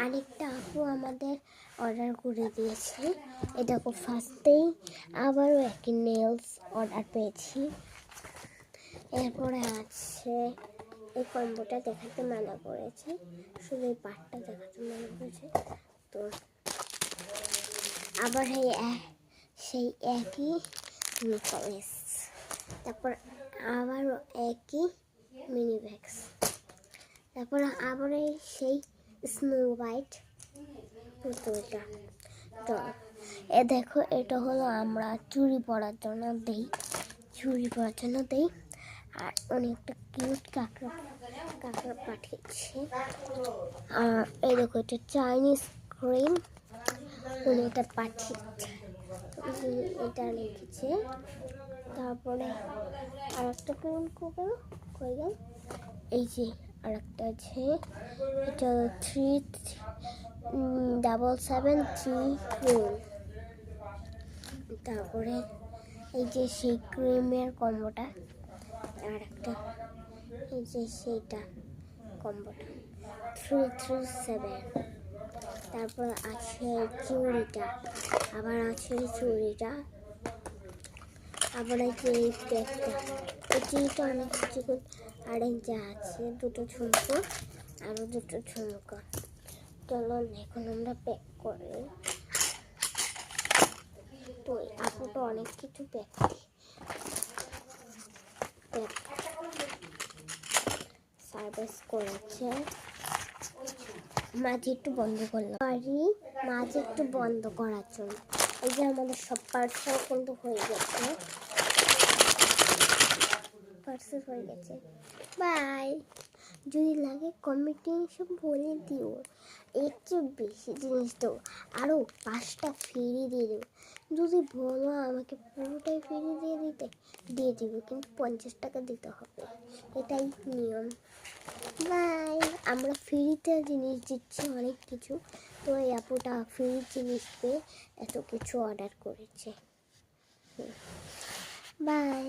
আরেকটা আপু আমাদের অর্ডার করে দিয়েছে। এটা খুব ফার্স্টেই আবারও একই নেলস অর্ডার পেয়েছি। এরপরে আছে এই কম্বোটা দেখাতে মানা করেছে, শুধু এই পার্টটা দেখাতে মানা করেছে। তো আবার সেই একই নিকলেস, তারপর আবারও একই মিনি ব্যাগস, তারপর আবার সেই স্নো হোয়াইট পুতুলটা। তো দেখো, এটা হলো আমরা চুড়ি পরার জন্য দেই। আর অনেকটা কিউট কাঁকড়া পাঠিয়েছে। আর এই দেখো, এটা চাইনিজ ক্রিম উনি এটা পাঠিয়েছে, এটা লিখেছে। তারপরে আর একটা ক্রিম কই গেল, এই যে আর একটা আছে, এটা 3773 ক্রিম। তারপরে এই যে সেই ক্রিমের কম্বোটা, আর একটা এই যে সেইটা কম্বোটা 337। তারপর আছে চুড়িটা, আবার আছে চুড়িটা, আবার আছে এই প্যাকটা। এই চুড়িটা অনেক চিকন, আর এই যা আছে দুটো ঝুমকো, আরও দুটো ঝুমকো। চলো এখন আমরা প্যাক করি। তো আপুটা অনেক কিছু প্যাক সার্ভিস করেছে। মাঝে একটু বন্ধ করলাম, মাঝে একটু বন্ধ করার জন্য। এই যে আমাদের সব পার্সেল কিন্তু হয়ে গেছে, বাই। যদি লাগে কমেন্টে সব বলে দিও, এর চেয়ে বেশি জিনিস দেবো, আরও 5টা ফ্রি দিয়ে দেবো। যদি বলো আমাকে পুরোটাই ফ্রি দিয়ে দিবে, কিন্তু 50 টাকা দিতে হবে, এটাই নিয়ম। বাই। আমরা ফ্রিতে জিনিস দিচ্ছি অনেক কিছু, তো এই আপুটা ফ্রি জিনিস পেয়ে এত কিছু অর্ডার করেছে। বাই।